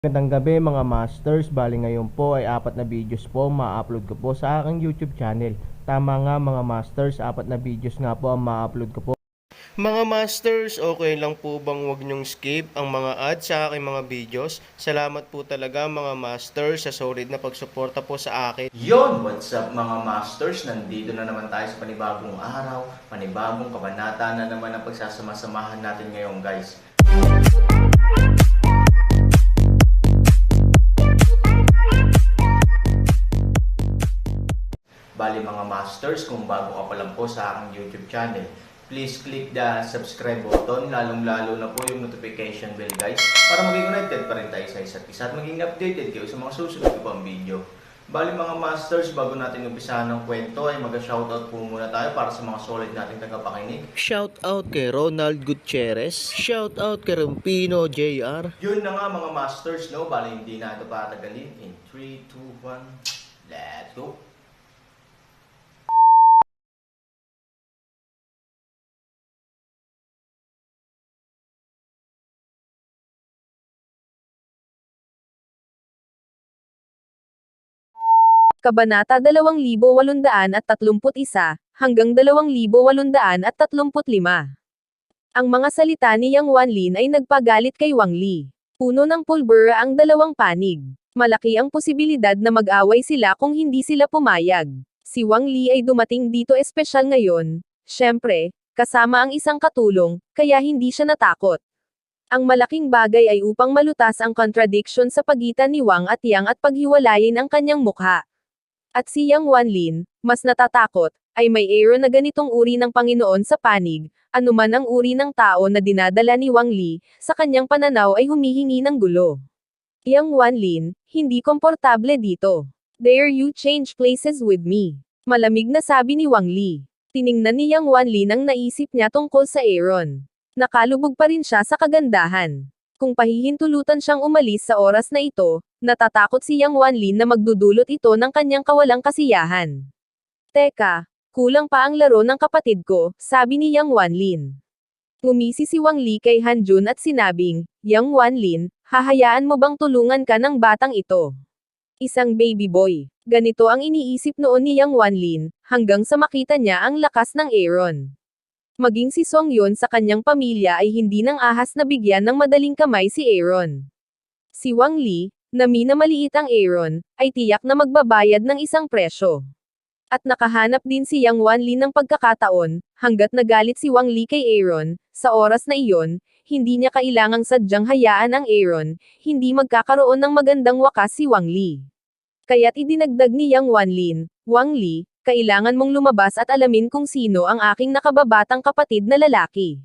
Magandang gabi mga masters, bali ngayon po ay 4 na videos po ma-upload ko po sa aking YouTube channel. Tama nga mga masters, 4 na videos nga po ang ma-upload ko po. Mga masters, okay lang po bang wag nyong skip ang mga ads sa aking mga videos? Salamat po talaga mga masters sa solid na pagsuporta po sa akin. Yon, what's up mga masters? Nandito na naman tayo sa panibagong araw, panibagong kabanata na naman ang pagsasama-samahan natin ngayon guys. Bali mga masters, kung bago ka pa lang po sa aking YouTube channel, please click the subscribe button, lalong-lalo na po yung notification bell guys, para maging connected pa rin tayo sa isa't isa at maging updated kayo sa mga susunod ko pang video. Bali mga masters, bago natin umpisahan ng kwento ay mag-shoutout po muna tayo para sa mga solid nating tagapakinig. Shoutout kay Ronald Gutierrez, shoutout kay Rampino JR. Yun na nga mga masters, no? Bali hindi na ito patagalin. In 3, 2, 1, let's go! Kabanata 2831 hanggang 2835. Ang mga salita ni Yang Wanlin ay nagpagalit kay Wang Li. Puno ng pulbura ang dalawang panig. Malaki ang posibilidad na mag-away sila kung hindi sila pumayag. Si Wang Li ay dumating dito espesyal ngayon, syempre, kasama ang isang katulong, kaya hindi siya natakot. Ang malaking bagay ay upang malutas ang contradiction sa pagitan ni Wang at Yang at paghiwalayin ang kanyang mukha. At si Yang Wanlin, mas natatakot, ay may aaron na ganitong uri ng Panginoon sa panig, anuman ang uri ng tao na dinadala ni Wang Li, sa kanyang pananaw ay humihingi ng gulo. Yang Wanlin, hindi komportable dito. Dare you change places with me? Malamig na sabi ni Wang Li. Tiningnan ni Yang Wanlin ang naisip niya tungkol sa aaron. Nakalubog pa rin siya sa kagandahan. Kung pahihintulutan siyang umalis sa oras na ito, natatakot si Yang Wanlin na magdudulot ito ng kanyang kawalang kasiyahan. Teka, kulang pa ang laro ng kapatid ko, sabi ni Yang Wanlin. Ngumisi si Wang Li kay Hanjun at sinabing, Yang Wanlin, hahayaan mo bang tulungan ka ng batang ito? Isang baby boy. Ganito ang iniisip noon ni Yang Wanlin, hanggang sa makita niya ang lakas ng aaron. Maging si Song Yun sa kanyang pamilya ay hindi nang ahas na bigyan ng madaling kamay si Aaron. Si Wang Li, na minamaliit ang Aaron, ay tiyak na magbabayad ng isang presyo. At nakahanap din si Yang Wanlin ng pagkakataon, hanggat nagalit si Wang Li kay Aaron, sa oras na iyon, hindi niya kailangang sadyang hayaan ang Aaron, hindi magkakaroon ng magandang wakas si Wang Li. Kaya't idinagdag ni Yang Wanlin, Wang Li, kailangan mong lumabas at alamin kung sino ang aking nakababatang kapatid na lalaki.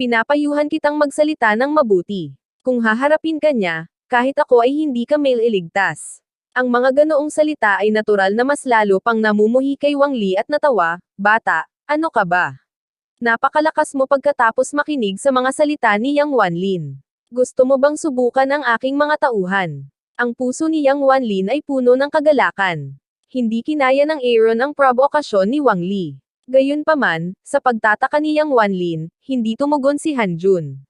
Pinapayuhan kitang magsalita ng mabuti. Kung haharapin ka niya, kahit ako ay hindi ka mailigtas. Ang mga ganoong salita ay natural na mas lalo pang namumuhi kay Wang Li at natawa, bata, ano ka ba? Napakalakas mo pagkatapos makinig sa mga salita ni Yang Wanlin. Gusto mo bang subukan ang aking mga tauhan? Ang puso ni Yang Wanlin ay puno ng kagalakan. Hindi kinaya ng Aaron ang provokasyon ni Wang Li. Gayunpaman, sa pagtataka ni Yang Wanlin, hindi tumugon si Hanjun.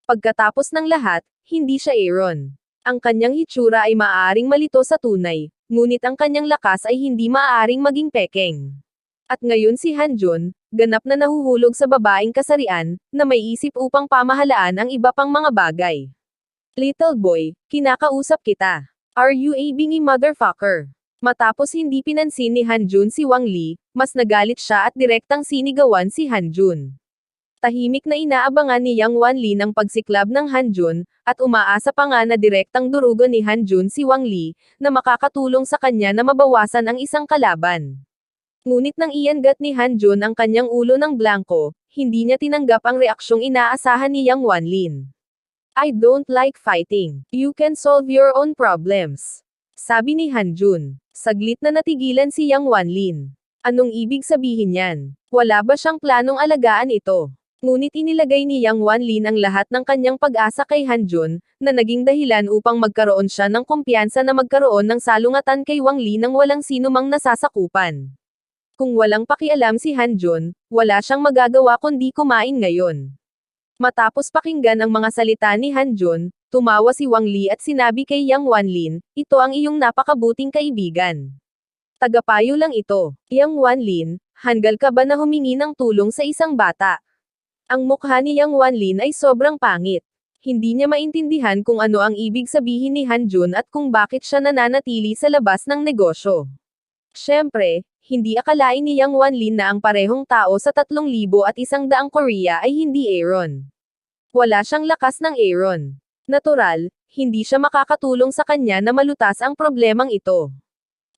Pagkatapos ng lahat, hindi siya Aaron. Ang kanyang hitsura ay maaaring malito sa tunay, ngunit ang kanyang lakas ay hindi maaaring maging pekeng. At ngayon si Hanjun, ganap na nahuhulog sa babaeng kasarian, na may isip upang pamahalaan ang iba pang mga bagay. Little boy, kinakausap kita. Are you a bingy motherfucker? Matapos hindi pinansin ni Hanjun si Wang Li, mas nagalit siya at direktang sinigawan si Hanjun. Tahimik na inaabangan ni Yang Wanlin ang pagsiklab ng Hanjun, at umaasa pa nga na direktang durugan ni Hanjun si Wang Li, na makakatulong sa kanya na mabawasan ang isang kalaban. Ngunit nang iangat ni Hanjun ang kanyang ulo ng blanco, hindi niya tinanggap ang reaksyong inaasahan ni Yang Wanlin. I don't like fighting. You can solve your own problems. Sabi ni Hanjun. Saglit na natigilan si Yang Wanlin. Anong ibig sabihin yan? Wala ba siyang planong alagaan ito? Ngunit inilagay ni Yang Wanlin ang lahat ng kanyang pag-asa kay Hanjun, na naging dahilan upang magkaroon siya ng kumpiyansa na magkaroon ng salungatan kay Wang Li nang walang sinumang nasasakupan. Kung walang pakialam si Hanjun, wala siyang magagawa kundi kumain ngayon. Matapos pakinggan ang mga salita ni Hanjun, Tumawa si Wang Li at sinabi kay Yang Wanlin, ito ang iyong napakabuting kaibigan. Tagapayo lang ito. Yang Wanlin, hanggal ka ba na humingi ng tulong sa isang bata? Ang mukha ni Yang Wanlin ay sobrang pangit. Hindi niya maintindihan kung ano ang ibig sabihin ni Han Jun at kung bakit siya nananatili sa labas ng negosyo. Siyempre, hindi akalain ni Yang Wanlin na ang parehong tao sa 3,100 Korea ay hindi Aaron. Wala siyang lakas ng Aaron. Natural, hindi siya makakatulong sa kanya na malutas ang problemang ito.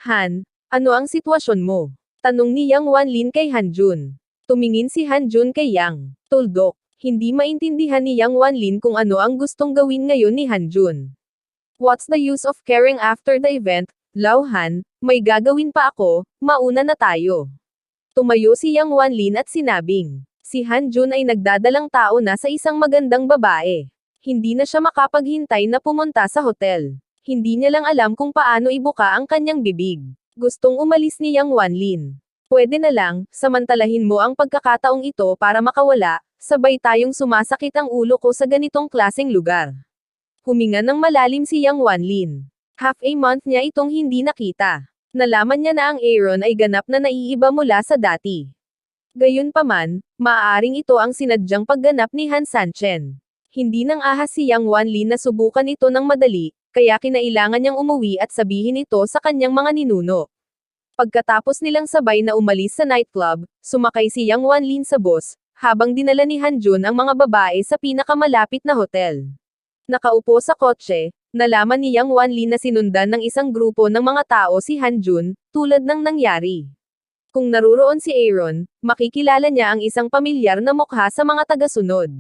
Han, ano ang sitwasyon mo? Tanong ni Yang Wanlin kay Han Jun. Tumingin si Han Jun kay Yang. Tuldok, hindi maintindihan ni Yang Wanlin kung ano ang gustong gawin ngayon ni Han Jun. What's the use of caring after the event? Lao Han, may gagawin pa ako, mauna na tayo. Tumayo si Yang Wanlin at sinabing, si Han Jun ay nagdadalang tao na sa isang magandang babae. Hindi na siya makapaghintay na pumunta sa hotel. Hindi niya lang alam kung paano ibuka ang kanyang bibig. Gustong umalis ni Yang Wanlin. Pwede na lang, samantalahin mo ang pagkakataong ito para makawala, sabay tayong sumasakit ang ulo ko sa ganitong klaseng lugar. Huminga ng malalim si Yang Wanlin. Half a month niya itong hindi nakita. Nalaman niya na ang Aaron ay ganap na naiiba mula sa dati. Gayunpaman, maaaring ito ang sinadyang pagganap ni Han Sanchen. Hindi nang ahas si Yang Wanlin na subukan ito ng madali, kaya kinailangan niyang umuwi at sabihin ito sa kanyang mga ninuno. Pagkatapos nilang sabay na umalis sa nightclub, sumakay si Yang Wanlin sa bus, habang dinala ni Han Jun ang mga babae sa pinakamalapit na hotel. Nakaupo sa kotse, nalaman ni Yang Wanlin na sinundan ng isang grupo ng mga tao si Han Jun, tulad ng nangyari. Kung naruroon si Aaron, makikilala niya ang isang pamilyar na mukha sa mga tagasunod.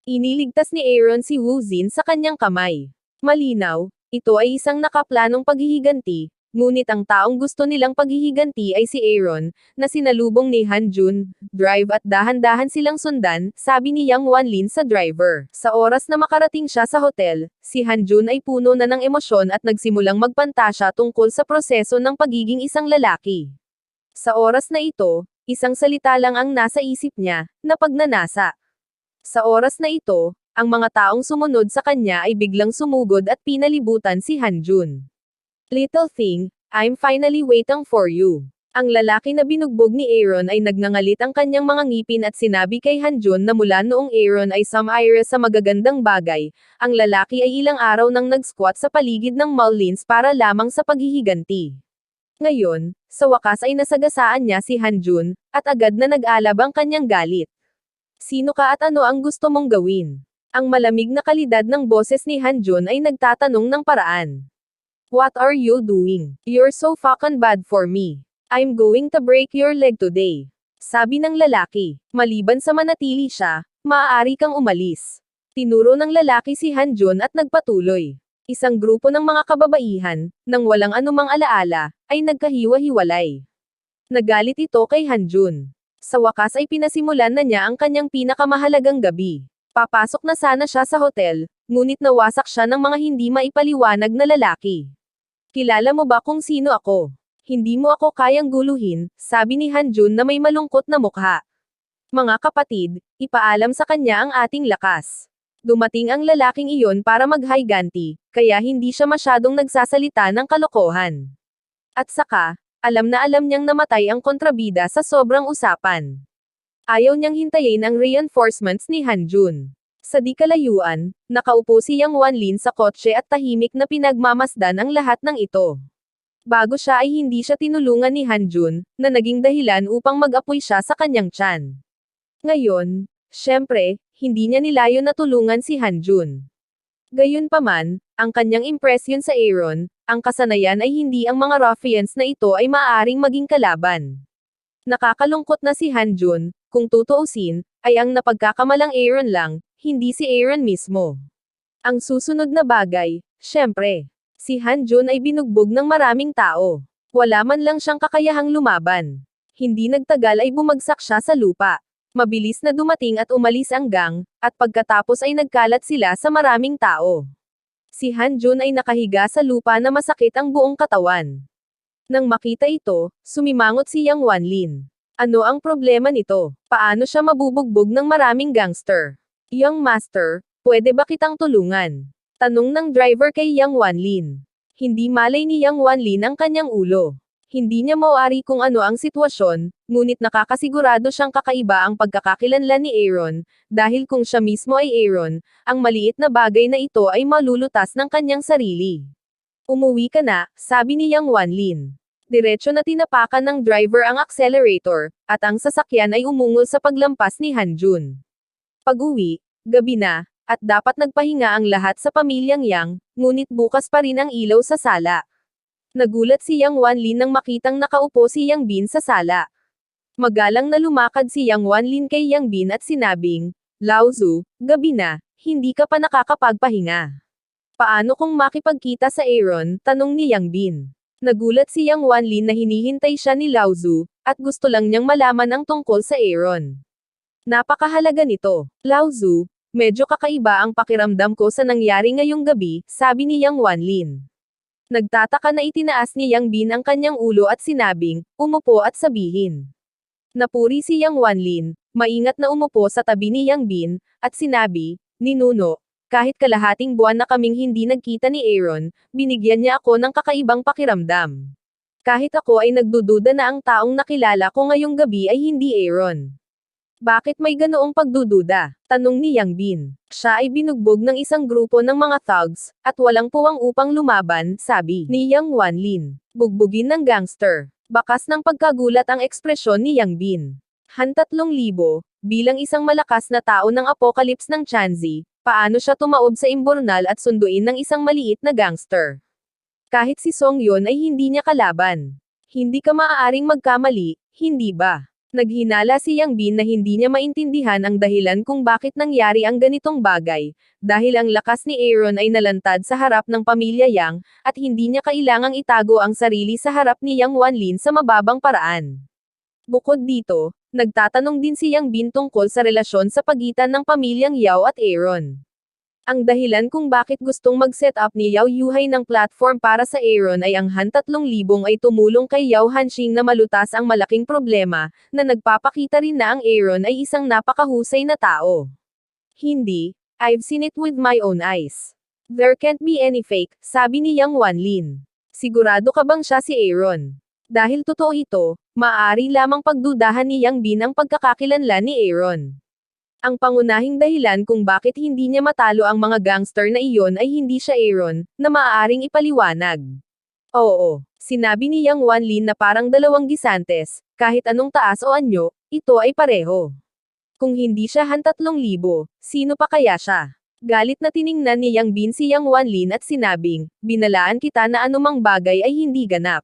Iniligtas ni Aaron si Wu Jin sa kanyang kamay. Malinaw, ito ay isang nakaplanong paghihiganti, ngunit ang taong gusto nilang paghihiganti ay si Aaron, na sinalubong ni Han Jun. Drive at dahan-dahan silang sundan, sabi ni Yang Wanlin sa driver. Sa oras na makarating siya sa hotel, si Han Jun ay puno na ng emosyon at nagsimulang magpantasya tungkol sa proseso ng pagiging isang lalaki. Sa oras na ito, isang salita lang ang nasa isip niya, na pagnanasa. Sa oras na ito, ang mga taong sumunod sa kanya ay biglang sumugod at pinalibutan si Han Jun. Little thing, I'm finally waiting for you. Ang lalaki na binugbog ni Aaron ay nagngangalit ang kanyang mga ngipin at sinabi kay Han Jun na mula noong Aaron ay sumire sa magagandang bagay, ang lalaki ay ilang araw nang nag-squat sa paligid ng Mullins para lamang sa paghihiganti. Ngayon, sa wakas ay nasagasaan niya si Han Jun, at agad na nag-alab ang kanyang galit. Sino ka at ano ang gusto mong gawin? Ang malamig na kalidad ng boses ni Han Jun ay nagtatanong ng paraan. What are you doing? You're so fucking bad for me. I'm going to break your leg today. Sabi ng lalaki. Maliban sa manatili siya, maaari kang umalis. Tinuro ng lalaki si Han Jun at nagpatuloy. Isang grupo ng mga kababaihan, nang walang anumang alaala, ay nagkahiwa-hiwalay. Nagalit ito kay Han Jun. Sa wakas ay pinasimulan na niya ang kanyang pinakamahalagang gabi. Papasok na sana siya sa hotel, ngunit nawasak siya ng mga hindi maipaliwanag na lalaki. Kilala mo ba kung sino ako? Hindi mo ako kayang guluhin, sabi ni Han Jun na may malungkot na mukha. Mga kapatid, ipaalam sa kanya ang ating lakas. Dumating ang lalaking iyon para maghiganti, kaya hindi siya masyadong nagsasalita ng kalokohan. At saka, alam na alam niyang namatay ang kontrabida sa sobrang usapan. Ayaw niyang hintayin ang reinforcements ni Han Jun. Sa di kalayuan, nakaupo si Yang Wanlin sa kotse at tahimik na pinagmamasdan ang lahat ng ito. Bago siya ay hindi siya tinulungan ni Han Jun, na naging dahilan upang mag-apoy siya sa kanyang tiyan. Ngayon, syempre, hindi niya nilayo na tulungan si Han Jun. Gayunpaman, ang kanyang impresyon sa Aaron, ang kasanayan ay hindi ang mga ruffians na ito ay maaaring maging kalaban. Nakakalungkot na si Han Jun, kung tutuusin, ay ang napagkakamalang Aaron lang, hindi si Aaron mismo. Ang susunod na bagay, syempre, si Han Jun ay binugbog ng maraming tao. Wala man lang siyang kakayahang lumaban. Hindi nagtagal ay bumagsak siya sa lupa. Mabilis na dumating at umalis ang gang, at pagkatapos ay nagkalat sila sa maraming tao. Si Han Jun ay nakahiga sa lupa na masakit ang buong katawan. Nang makita ito, sumimangot si Yang Wanlin. Ano ang problema nito? Paano siya mabubugbog ng maraming gangster? Young master, pwede ba kitang tulungan? Tanong ng driver kay Yang Wanlin. Hindi malay ni Yang Wanlin ang kanyang ulo. Hindi niya mawari kung ano ang sitwasyon, ngunit nakakasigurado siyang kakaiba ang pagkakakilanlan ni Aaron, dahil kung siya mismo ay Aaron, ang maliit na bagay na ito ay malulutas ng kanyang sarili. Umuwi ka na, sabi ni Yang Wanlin. Diretso na tinapakan ng driver ang accelerator, at ang sasakyan ay umungol sa paglampas ni Hanjun. Pag-uwi, gabi na, at dapat nagpahinga ang lahat sa pamilyang Yang, ngunit bukas pa rin ang ilaw sa sala. Nagulat si Yang Wanlin nang makitang nakaupo si Yang Bin sa sala. Magalang na lumakad si Yang Wanlin kay Yang Bin at sinabing, "Laozu, gabi na, hindi ka pa nakakapagpahinga. Paano kung makipagkita sa Aaron?" tanong ni Yang Bin. Nagulat si Yang Wanlin na hinihintay siya ni Laozu, at gusto lang niyang malaman ang tungkol sa Aaron. Napakahalaga nito. "Laozu, medyo kakaiba ang pakiramdam ko sa nangyari ngayong gabi," sabi ni Yang Wanlin. Nagtataka na itinaas ni Yang Bin ang kanyang ulo at sinabing, "Umupo at sabihin." Napuri si Yang Wanlin, maingat na umupo sa tabi ni Yang Bin, at sinabi, "Ninuno, kahit kalahating buwan na kaming hindi nagkita ni Aaron, binigyan niya ako ng kakaibang pakiramdam. Kahit ako ay nagdududa na ang taong nakilala ko ngayong gabi ay hindi Aaron." "Bakit may ganoong pagdududa?" tanong ni Yang Bin. "Siya ay binugbog ng isang grupo ng mga thugs, at walang puwang upang lumaban," sabi ni Yang Wanlin. "Bugbugin ng gangster." Bakas ng pagkagulat ang ekspresyon ni Yang Bin. Han-3,000, bilang isang malakas na tao ng apocalypse ng Chanzi, paano siya tumaob sa imburnal at sunduin ng isang maliit na gangster? Kahit si Song Yon ay hindi niya kalaban. Hindi ka maaaring magkamali, hindi ba? Naghinala si Yang Bin na hindi niya maintindihan ang dahilan kung bakit nangyari ang ganitong bagay, dahil ang lakas ni Aaron ay nalantad sa harap ng pamilya Yang, at hindi niya kailangang itago ang sarili sa harap ni Yang Wanlin sa mababang paraan. Bukod dito, nagtatanong din si Yang Bin tungkol sa relasyon sa pagitan ng pamilyang Yao at Aaron. Ang dahilan kung bakit gustong mag-set up ni Yao Yuhai ng platform para sa Aaron ay ang Han-3,000 ay tumulong kay Yao Hanxing na malutas ang malaking problema, na nagpapakita rin na ang Aaron ay isang napakahusay na tao. "Hindi, I've seen it with my own eyes. There can't be any fake," sabi ni Yang Wanlin. "Sigurado ka bang siya si Aaron?" Dahil totoo ito, maaari lamang pagdudahan ni Yang Bin ang pagkakakilanlan ni Aaron. Ang pangunahing dahilan kung bakit hindi niya matalo ang mga gangster na iyon ay hindi siya Aaron, na maaaring ipaliwanag. "Oo," sinabi ni Yang Wanlin na parang dalawang gisantes, "kahit anong taas o anyo, ito ay pareho. Kung hindi siya Han-3,000, sino pa kaya siya?" Galit na tiningnan ni Yang Bin si Yang Wanlin at sinabing, "Binalaan kita na anumang bagay ay hindi ganap.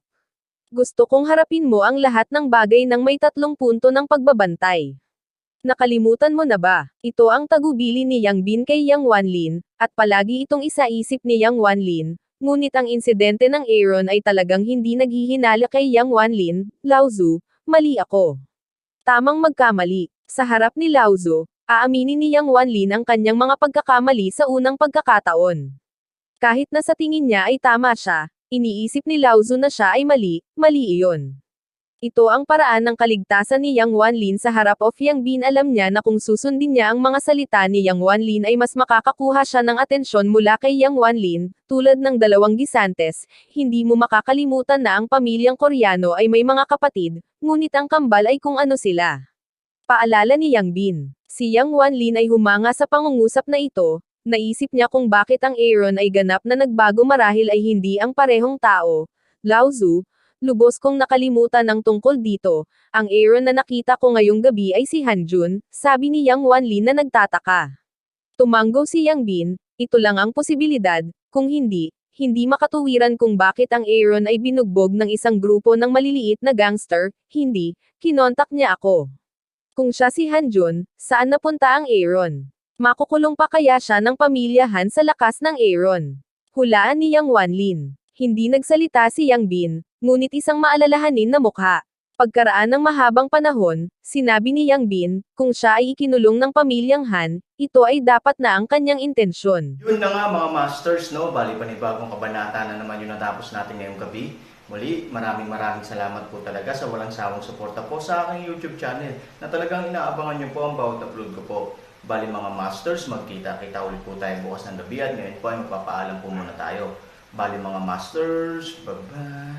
Gusto kong harapin mo ang lahat ng bagay ng may 3 punto ng pagbabantay. Nakalimutan mo na ba?" Ito ang tagubili ni Yang Bin kay Yang Wanlin, at palagi itong isaisip ni Yang Wanlin, ngunit ang insidente ng Aaron ay talagang hindi naghihinala kay Yang Wanlin. "Laozu, mali ako. Tamang magkamali." Sa harap ni Laozu, aaminin ni Yang Wanlin ang kanyang mga pagkakamali sa unang pagkakataon. Kahit na sa tingin niya ay tama siya, iniisip ni Laozu na siya ay mali, mali iyon. Ito ang paraan ng kaligtasan ni Yang Wanlin sa harap of Yang Bin. Alam niya na kung susundin niya ang mga salita ni Yang Wanlin ay mas makakakuha siya ng atensyon mula kay Yang Wanlin, tulad ng dalawang gisantes. Hindi mo makakalimutan na ang pamilyang Koreano ay may mga kapatid, ngunit ang kambal ay kung ano sila. Paalala ni Yang Bin. Si Yang Wanlin ay humanga sa pangungusap na ito. Naisip niya kung bakit ang Aaron ay ganap na nagbago marahil ay hindi ang parehong tao. "Laozu, lubos kong nakalimutan ang tungkol dito. Ang Aaron na nakita ko ngayong gabi ay si Hanjun," sabi ni Yang Wanlin na nagtataka. Tumanggo si Yang Bin, "Ito lang ang posibilidad, kung hindi, hindi makatuwiran kung bakit ang Aaron ay binugbog ng isang grupo ng maliliit na gangster. Hindi, kinontak niya ako. Kung siya si Hanjun, saan napunta ang Aaron? Makukulong pa kaya siya ng pamilya Han sa lakas ng Aaron?" Hulaan ni Yang Wanlin. Hindi nagsalita si Yang Bin, ngunit isang maalalahanin na mukha. Pagkaraan ng mahabang panahon, sinabi ni Yang Bin, kung siya ay ikinulong ng pamilyang Han, ito ay dapat na ang kanyang intensyon. Yun na nga mga masters, no? Bali panibagong kabanata na naman yung natapos natin ngayong gabi. Muli, maraming salamat po talaga sa walang sawang suporta po sa aking YouTube channel na talagang inaabangan nyo po ang bawat upload ko po. Bali mga masters, magkita-kita ulit po tayo bukas ng gabi at ngayon po ay magpapaalam po muna tayo. Bali mga masters, bye-bye!